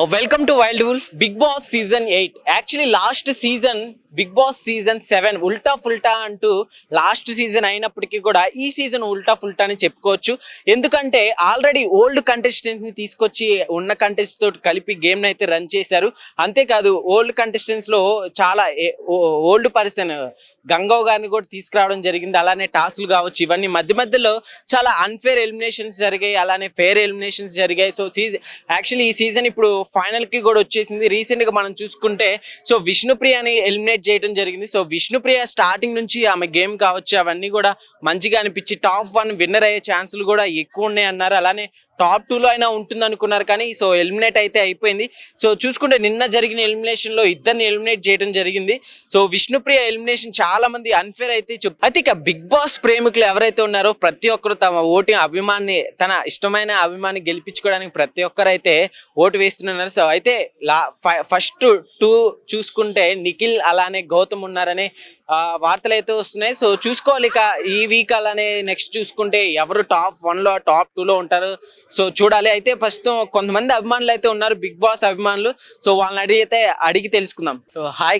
Welcome to Wild Wolf. Big Boss Season 8. Actually, last season Bigg Boss season 7 ఉల్టా ఫుల్టా అంటూ last season అయినప్పటికీ కూడా ఈ సీజన్ ఉల్టా ఫుల్టా అని చెప్పుకోవచ్చు. ఎందుకంటే ఆల్రెడీ ఓల్డ్ కంటెస్టెంట్స్ని తీసుకొచ్చి ఉన్న కంటెస్టెంట్స్ తోటి కలిపి గేమ్ని అయితే రన్ చేశారు. అంతేకాదు ఓల్డ్ కంటెస్టెంట్స్లో చాలా ఓల్డ్ పర్సన్ గంగవ్ గారిని కూడా తీసుకురావడం జరిగింది. అలానే టాస్క్లు కావచ్చు, ఇవన్నీ మధ్య మధ్యలో చాలా అన్ఫేర్ ఎలిమినేషన్స్ జరిగాయి, అలానే ఫేర్ ఎలిమినేషన్స్ జరిగాయి. సో యాక్చువల్లీ ఈ సీజన్ ఇప్పుడు ఫైనల్కి కూడా వచ్చేసింది. రీసెంట్గా మనం చూసుకుంటే సో విష్ణుప్రియని ఎలిమినేట్ చేయడం జరిగింది. సో విష్ణుప్రియ స్టార్టింగ్ నుంచి ఆమె గేమ్ కావచ్చు అవన్నీ కూడా మంచిగా అనిపించి టాప్ 1 విన్నర్ అయ్యే ఛాన్సులు కూడా ఎక్కువ ఉన్నాయి అన్నారు. అలానే టాప్ 2లో అయినా ఉంటుంది అనుకున్నారు, కానీ సో ఎలిమినేట్ అయితే అయిపోయింది. సో చూసుకుంటే నిన్న జరిగిన ఎలిమినేషన్లో ఇద్దరిని ఎలిమినేట్ చేయడం జరిగింది. సో విష్ణుప్రియ ఎలిమినేషన్ చాలా మంది అన్ఫేర్ అయితే అయితే ఇక బిగ్ బాస్ ప్రేమికులు ఎవరైతే ఉన్నారో ప్రతి ఒక్కరు తమ ఓటు అభిమాన్ని, తన ఇష్టమైన అభిమాన్ని గెలిపించుకోవడానికి ప్రతి ఒక్కరు అయితే ఓటు వేస్తున్నారు. సో అయితే ఫస్ట్ 2 చూసుకుంటే నిఖిల్ అలానే గౌతమ్ ఉన్నారనే వార్తలు అయితే వస్తున్నాయి. సో చూసుకోవాలి ఇక ఈ వీక్. అలానే నెక్స్ట్ చూసుకుంటే ఎవరు టాప్ 1లో టాప్ 2లో ఉంటారు సో చూడాలి. అయితే ప్రస్తుతం కొంతమంది అభిమానులు అయితే ఉన్నారు, బిగ్ బాస్ అభిమానులు. సో వాళ్ళని అడిగి తెలుసుకుందాం. సో హాయ్,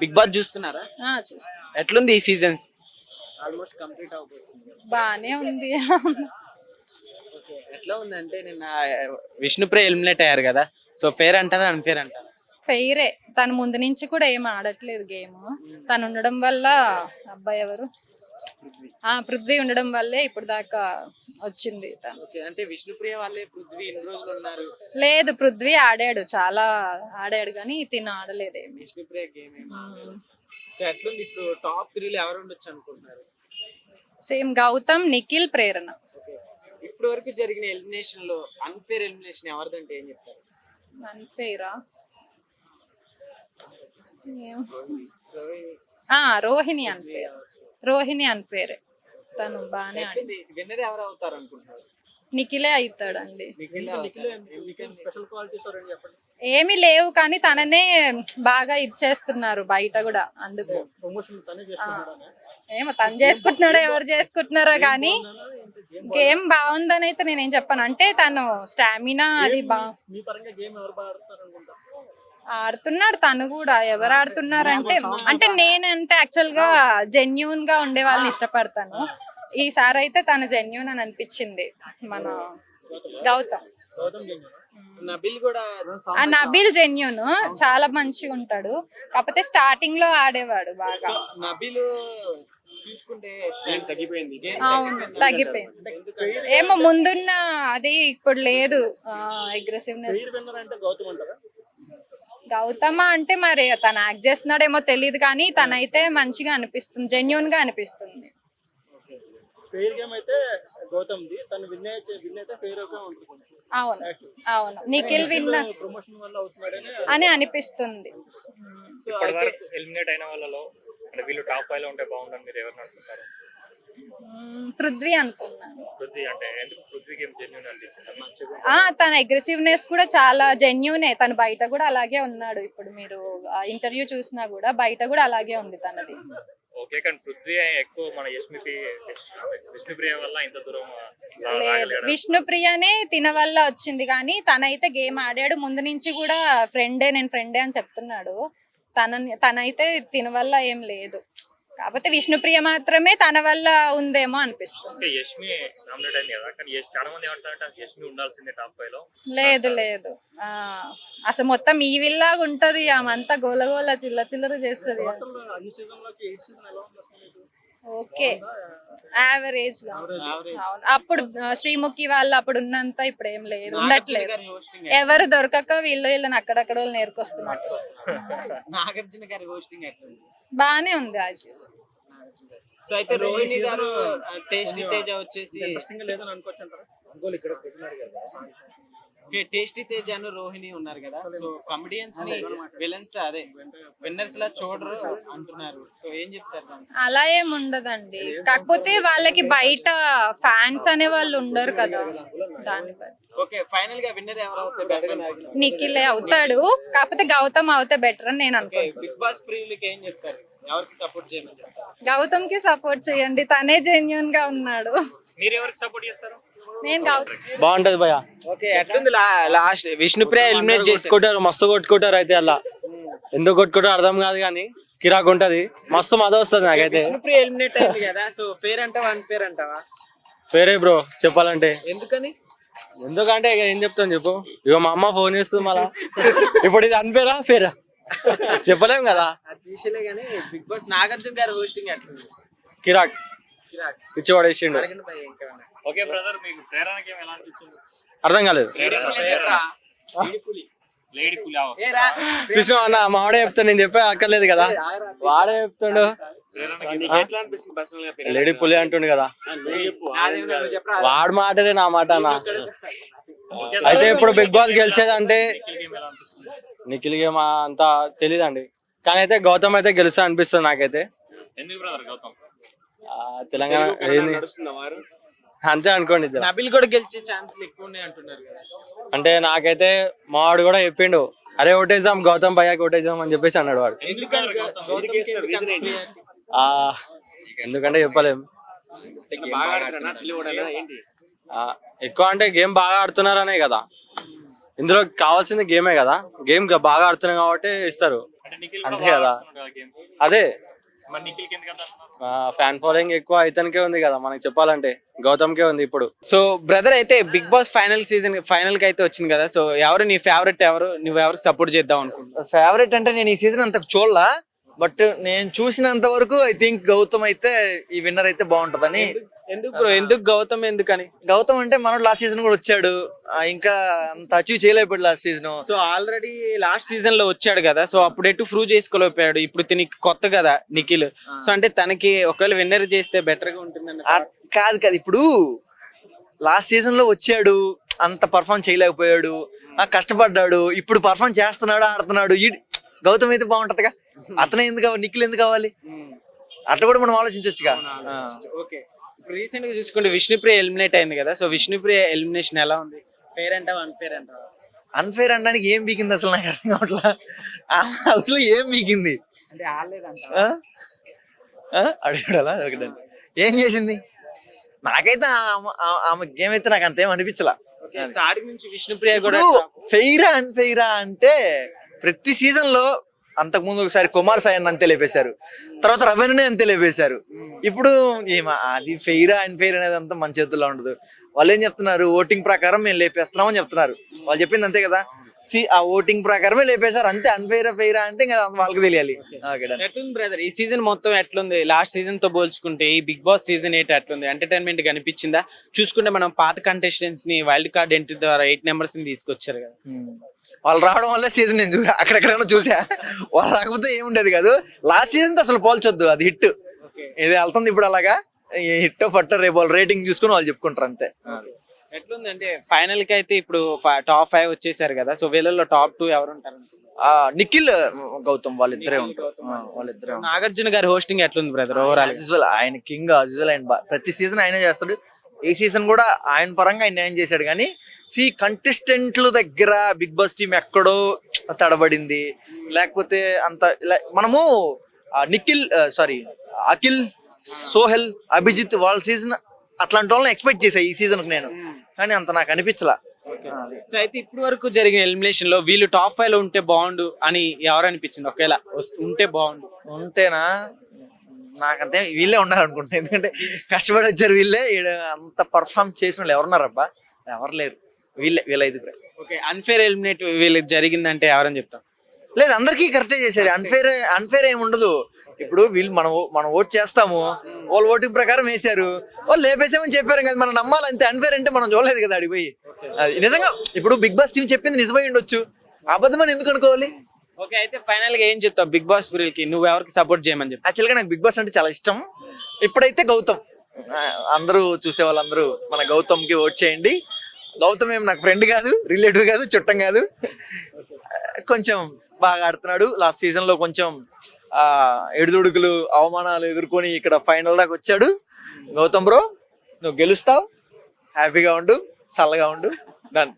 బిగ్ బాస్ చూస్తున్నారా? ఎట్లుంది ఈ సీజన్? ఆల్మోస్ట్ కంప్లీట్ అవబోతుంది. బానే ఉంది. ఎట్లా ఉంది అంటే నిన్న విష్ణుప్రియ ఎలిమినేట్ అయ్యారు కదా, సో ఫేర్ అంటారా అన్ఫేర్ అంటారా? ఫెయిరే. తను ముందు నుంచి కూడా ఏం ఆడట్లేదు గేమ్. తను ఉండడం వల్ల అబ్బాయి ఎవరు పృథ్వీ ఉండడం వల్లే ఇప్పుడు దాకా వచ్చింది తను. అంటే విష్ణుప్రియ వాళ్ళే పృథ్వీ ఎన్ని రోజులు ఉన్నారు? లేదు, పృథ్వీ ఆడాడు, చాలా ఆడాడు, కానీ తిను ఆడలేదేమి. విష్ణుప్రియ గేమ్ సో ఎట్లుంది ఇప్పుడు టాప్ 3లో ఎవరు ఉండొచ్చు అనుకుంటున్నారు? సేమ్ గౌతమ్, నిఖిల్, ప్రేరణ. ఇప్పటి వరకు జరిగిన ఎలిమినేషన్ లో అన్ఫేర్ ఎలిమినేషన్ ఎవరిదంటే ఏం చెప్తారు? అన్ఫేరా? రోహిణి అన్ఫేర్. రోహిణి అన్ఫేర్. తను బానే ఆడింది. విన్నర్ ఎవరు అవుతారు అనుకుంటున్నారు? నిఖిలే అవుతాడండి. ఏమీ లేవు, కానీ తననే బాగా ఇచ్చేస్తున్నారు బయట కూడా. అందుకు ఏమో తను చేసుకుంటున్నాడో ఎవరు చేసుకుంటున్నారో, కానీ గేమ్ బాగుందని అయితే నేనేం చెప్పాను. అంటే తను స్టామినా అది ఆడుతున్నాడు. తను కూడా ఎవరు ఆడుతున్నారు అంటే నేనంటే యాక్చువల్ గా జెన్యూన్ గా ఉండే వాళ్ళని ఇష్టపడతాను. ఈసారి అయితే తను జెన్యూన్ అని అనిపించింది మన గౌతమ్. నబిల్ జెన్యూన్, చాలా మంచిగా ఉంటాడు. కాకపోతే స్టార్టింగ్ లో ఆడేవాడు బాగా. అవును, తగ్గిపోయింది. ఏమో ముందున్న అది ఇప్పుడు లేదు అగ్రెసివ్నెస్. గౌతమ అంటే మరి తను యాక్ట్ చేస్తున్నాడేమో తెలియదు, కానీ తనైతే మంచిగా అనిపిస్తుంది, జెన్యూన్ గా అనిపిస్తుంది. అవును అవును, నిఖిల్ విన్ అని అనిపిస్తుంది. పృథ్వీ అనుకున్నాను. తన అగ్రెసివ్నెస్ కూడా చాలా జెన్యూనే. తను బయట కూడా అలాగే ఉన్నాడు. ఇప్పుడు మీరు ఇంటర్వ్యూ చూసినా కూడా బయట కూడా అలాగే ఉంది తనది. లేదు, విష్ణుప్రియనే తిన వల్ల వచ్చింది, కానీ తనైతే గేమ్ ఆడాడు ముందు నుంచి కూడా. నేను ఫ్రెండే అని చెప్తున్నాడు. తనైతే తిన వల్ల ఏం లేదు. కాకపోతే విష్ణుప్రియ మాత్రమే తన వల్ల ఉందేమో అనిపిస్తుంది. లేదు లేదు, అసలు మొత్తం ఈ విల్లాగా ఉంటది. ఆమంతా గోలగోల చిల్లర చేస్తుంది. ఓకే, యావరేజ్ లో. అప్పుడు శ్రీముఖి వాళ్ళు అప్పుడు ఉన్నంత ఇప్పుడు ఏం లేదు, ఉండట్లేదు. ఎవరు దొరకక వీళ్ళని అక్కడక్కడ వాళ్ళు నేర్కొస్తున్నట్టు. బానే ఉంది రాజు. సో అయితే రోహిణి గారు టేస్టీ తేజ వచ్చేసి టేస్టీ తేజ అను రోహిణి ఉన్నారు కదా, సో కమెడియన్స్ ని విలన్స్ అదే విన్నర్స్ లా చూడరు అంటున్నారు. సో ఏం చెప్తారు? అలా ఏం ఉండదండి, కాకపోతే వాళ్ళకి బయట ఫ్యాన్స్ అనే వాళ్ళు ఉండరు కదా, దాన్ని బట్టి. ఓకే, ఫైనల్ గా విన్నర్ ఎవరు అవుతారు? బెటర్ నిఖిలే అవుతాడు, కాకపోతే గౌతమ్ అవుతే బెటర్ అని నేను అనుకుంటున్నాను. బిగ్ బాస్ ప్రియులకి ఏం చెప్తారు? ఎవరికి సపోర్ట్ చేయమని చెప్తారు? గౌతమ్ కి సపోర్ట్ చేయండి, తనే జెన్యూన్ గా ఉన్నాడు. మీరు ఎవరికి సపోర్ట్ చేస్తారు? నేను గౌతమ్. బాగుంటది భయ. ఓకే ఎట్లుంది లాస్ట్ విష్ణుప్రియ ఎలిమినేట్ చేసి కొట్టుకుంటారు, మస్తు కొట్టుకుంటారు అయితే అలా. ఎందుకు కొట్టుకుంటారు అర్థం కాదు కానీ కిరాక్ ఉంటది, మస్తు మద వస్తుంది నాకైతే. విష్ణుప్రియ ఎలిమినేట్ అయింది కదా, సో ఫేర్ అంటావా అన్ఫేర్ అంటావా? ఫేరే బ్రో చెప్పాలంటే. ఎందుకని? ఎందుకంటే ఇక ఏం చెప్తాను చెప్పు, ఇక మా అమ్మ ఫోన్ చేస్తుంది మళ్ళా. ఇప్పుడు ఇది అన్ఫేరా ఫేరా చెప్పలేం కదా. అది తీసేలే కానీ బిగ్ బాస్ నాగార్జున గారు హోస్టింగ్ ఎట్లుంది? కిరాక్ కిరాక్. పిచ్చి పడేసిండు. అడగండి భయ్యా ఇంకేమన్నా. ఓకే బ్రదర్, మీకు ప్రేరణకి ఎలా అనిపించింది? అర్థం కాలేదు. ఏరా, ఈడిపులి. లేడీ పులి ఏరా, చూసినా అన్న మావాడే చెప్తాను, నేను చెప్పే అక్కర్లేదు కదా, ఆగరా. వాడే చెప్తాడు. ఎట్లా అనిపిస్తుంది పర్సనల్ గా? లేడీ పులి అంటుండు కదా, నాదేం లేదు, చెప్పరా. వాడు మాటనే నా మాట అన్న. అయితే ఇప్పుడు బిగ్ బాస్ గెలిచేదంటే ఎలా అనిపిస్తుంది? నిఖిల్ గేమ్ అంతా తెలీదండి, కానీ అయితే గౌతమ్ అయితే గెలుస్తా అనిపిస్తుంది నాకైతే. ఎందుకు బ్రదర్ గౌతమ్? తెలంగాణ ఏంది అంతే అనుకోండి ఇద్దరు. నబిల్ కూడా గెలిచే ఛాన్సులు ఎక్కువ ఉన్నాయి అంటున్నారు కదా. అంటే నాకైతే మావాడు కూడా చెప్పిండు, అరే ఓటేద్దాం గౌతమ్ భయ్యాకి ఓటేద్దాం అని చెప్పేసి అన్నాడు వాడు. ఎందుకని గౌతమ్కి ఎందుకు అంత ప్రియారిటీ? ఆ ఎందుకంటే చెప్పలేం. ఎక్కువ అంటే గేమ్ బాగా ఆడుతున్నారనే కదా, ఇందులో కావాల్సింది గేమే కదా, గేమ్ బాగా ఆడుతున్నాం కాబట్టి ఇస్తారు అంటే నిఖిల్ అంతే కదా. గేమ్ అదే మరి నిఖిల్ కింద కదా ఫ్యాన్ ఫాలోయింగ్ ఎక్కువ ఇతనికే ఉంది కదా, మనకి చెప్పాలంటే గౌతమ్కే ఉంది ఇప్పుడు. సో బ్రదర్ అయితే బిగ్ బాస్ ఫైనల్ కి అయితే వచ్చింది కదా, సో ఎవరు నీ ఫేవరెట్, ఎవరు నువ్వు ఎవరికి సపోర్ట్ చేద్దాం అనుకుంటున్నావు? ఫేవరెట్ అంటే నేను ఈ సీజన్ అంత చూడలా, బట్ నేను చూసినంత వరకు ఐ థింక్ గౌతమ్ అయితే ఈ విన్నర్ అయితే బాగుంటదని. ఎందుకు బ్రో, ఎందుకు గౌతమ్ ఎందుకని? గౌతమ్ అంటే మనోడు లాస్ట్ సీజన్ కూడా వచ్చాడు, ఇంకా అంత అచీవ్ చేయలేకపోయాడు last season. So already last season లో వచ్చాడు కదా, సో అప్పుడు ఎటు ప్రూవ్ చేసుకోలేకపోయాడు, ఇప్పుడు తినికి కొత్త కదా నిఖిల్, సో అంటే తనకి ఒకవేళ విన్నర్ చేస్తే బెటర్ గా ఉంటుందని. కాదు కాదు, ఇప్పుడు లాస్ట్ సీజన్ లో వచ్చాడు, అంత పర్ఫార్మ్ చేయలేకపోయాడు, కష్టపడ్డాడు, ఇప్పుడు పర్ఫార్మ్ చేస్తున్నాడు, ఆడుతున్నాడు. గౌతమ్ అయితే బాగుంటదిగా, అతనే ఎందుకు కావాలి, నిఖిల్ ఎందుకు కావాలి, అట్లా కూడా మనం ఆలోచించవచ్చుగా. ఓకే, రీసెంట్ గా చూసుకుంటే విష్ణుప్రియ ఎలిమినేట్ అయింది కదా, సో విష్ణుప్రియ ఎలిమినేషన్ ఎలా ఉంది? ఫేర్ అంటావా అన్ఫేర్ అంటావా? అన్ఫేర్ అనడానికి ఏం బీకింది అసలు నాకు అర్థం కావట్లా, అసలు ఏం బీకింది అంటే ఆడలేదంట. అడిగాడా ఒకటి ఏం చేసింది? నాకైతే ఆమె గేమ్ అయితే నాకు అంతేం అనిపించలా. స్టార్టింగ్ నుంచి విష్ణుప్రియ కూడా ఫెయిరా అన్ఫెయిరా అంటే ప్రతి సీజన్ లో అంతకు ముందు ఒకసారి కుమార్ సాయన్ అంతే లేపేశారు, తర్వాత రవీణనే అంతే లేపేశారు. ఇప్పుడు అది ఫెయిరా అన్ఫెయిర్ అనేది అంతా మన చేతుల్లో ఉండదు. వాళ్ళు ఏం చెప్తున్నారు, ఓటింగ్ ప్రకారం మేము లేపేస్తున్నాం అని చెప్తున్నారు. వాళ్ళు చెప్పింది అంతే కదా, ఆ ఓటింగ్ ప్రకారమే లేపేశారు అంతే. అన్ఫెయిరా ఫెయిరా అంటే ఇంకా వాళ్ళకి తెలియాలి. ఎట్లుంది బ్రదర్ ఈ సీజన్ మొత్తం ఎట్లుంది? లాస్ట్ సీజన్ తో పోల్చుకుంటే ఈ బిగ్ బాస్ సీజన్ 8 ఎట్లుంది? ఎంటర్టైన్మెంట్ కనిపించిందా? చూసుకుంటే మనం పాత కంటెస్టెంట్స్ ని వైల్డ్ కార్డ్ ఎంట్రీ ద్వారా 8 మెంబర్స్ ని తీసుకొచ్చారు కదా, వాళ్ళు రావడం వల్ల సీజన్ నేను చూసా, అక్కడెక్కడైనా చూసా. వాళ్ళు రాకపోతే ఏముండేది కాదు. లాస్ట్ సీజన్ తో అసలు పోల్చొద్దు, అది హిట్. ఇది వెళ్తుంది ఇప్పుడు అలాగా, హిట్ ఫట్టర్ రేపు వాళ్ళు రేటింగ్ చూసుకుని వాళ్ళు చెప్పుకుంటారు అంతే. ఎట్లుంది అంటే ఫైనల్ కి అయితే ఇప్పుడు టాప్ 5 వచ్చేసారు కదా, సో వీళ్ళలో టాప్ 2 ఎవరు ఉంటారు? నిఖిల్ గౌతమ్ వాళ్ళిద్దరే ఉంటారు. వాళ్ళిద్దరే. నాగార్జున గారి హోస్టింగ్ ఎట్లుంది బ్రదర్ ఓవరాల్? ఆయన కింగ్ అజ్వల్, ఆయన ప్రతి సీజన్ ఆయనే చేస్తాడు. ఈ సీజన్ కూడా ఆయన పరంగా ఆయన న్యాయం చేశాడు. కానీ కంటెస్టెంట్ల దగ్గర బిగ్ బాస్ టీం ఎక్కడో తడబడింది, లేకపోతే అంత మనము అఖిల్, సోహెల్, అభిజిత్ వాళ్ళ సీజన్ అట్లాంటి వాళ్ళని ఎక్స్పెక్ట్ చేశా ఈ సీజన్ కు నేను, కానీ అంత నాకు అనిపించలా. సో అయితే ఇప్పటి వరకు జరిగిన ఎలిమినేషన్ లో వీళ్ళు టాప్ 5 లో ఉంటే బాగుండు అని ఎవరు అనిపించింది? ఒకవేళ ఉంటే బాగుండు ఉంటేనా, నాకంతే వీళ్ళే ఉండాలనుకుంటున్నాను. ఎందుకంటే కష్టపడి వచ్చారు వీళ్ళే. అంత పర్ఫార్మ్ చేసిన వాళ్ళు ఎవరున్నారబ్బా? ఎవరు లేరు, వీళ్ళ ఐదుగురే. ఓకే, అన్ఫేర్ ఎలిమినేట్ వీళ్ళకి జరిగిందంటే ఎవరని చెప్తాం? లేదు, అందరికీ కరెక్టే చేశారు. అన్ఫేర్ ఏమి ఉండదు. ఇప్పుడు వీళ్ళు మనం ఓట్ చేస్తాము, వాళ్ళు ఓటింగ్ ప్రకారం వేసారు, వాళ్ళు లేపేసామని చెప్పారు కదా, మనం నమ్మాలి అంతే. అన్ఫేర్ అంటే మనం చూడలేదు కదా అడిగిపోయి. అది నిజంగా ఇప్పుడు బిగ్ బాస్ టీం చెప్పింది నిజమై ఉండొచ్చు, అబద్ధమని ఎందుకు అనుకోవాలి? ఓకే, అయితే ఫైనల్ గా ఏం చెప్తావు బిగ్ బాస్ కి? నువ్వు ఎవరికి సపోర్ట్ చేయమని చెప్పి? యాక్చువల్గా నాకు బిగ్ బాస్ అంటే చాలా ఇష్టం. ఇప్పుడైతే గౌతమ్, అందరూ చూసే వాళ్ళందరూ మన గౌతమ్కి ఓట్ చేయండి. గౌతమ్ ఏం నాకు ఫ్రెండ్ కాదు, రిలేటివ్ కాదు, చుట్టం కాదు, కొంచెం బాగా ఆడుతున్నాడు. లాస్ట్ సీజన్ లో కొంచెం ఎడుదుడుకులు అవమానాలు ఎదుర్కొని ఇక్కడ ఫైనల్ దాకా వచ్చాడు. గౌతమ్ బ్రో, నువ్వు గెలుస్తావు, హ్యాపీగా ఉండు, చల్లగా ఉండు, డన్.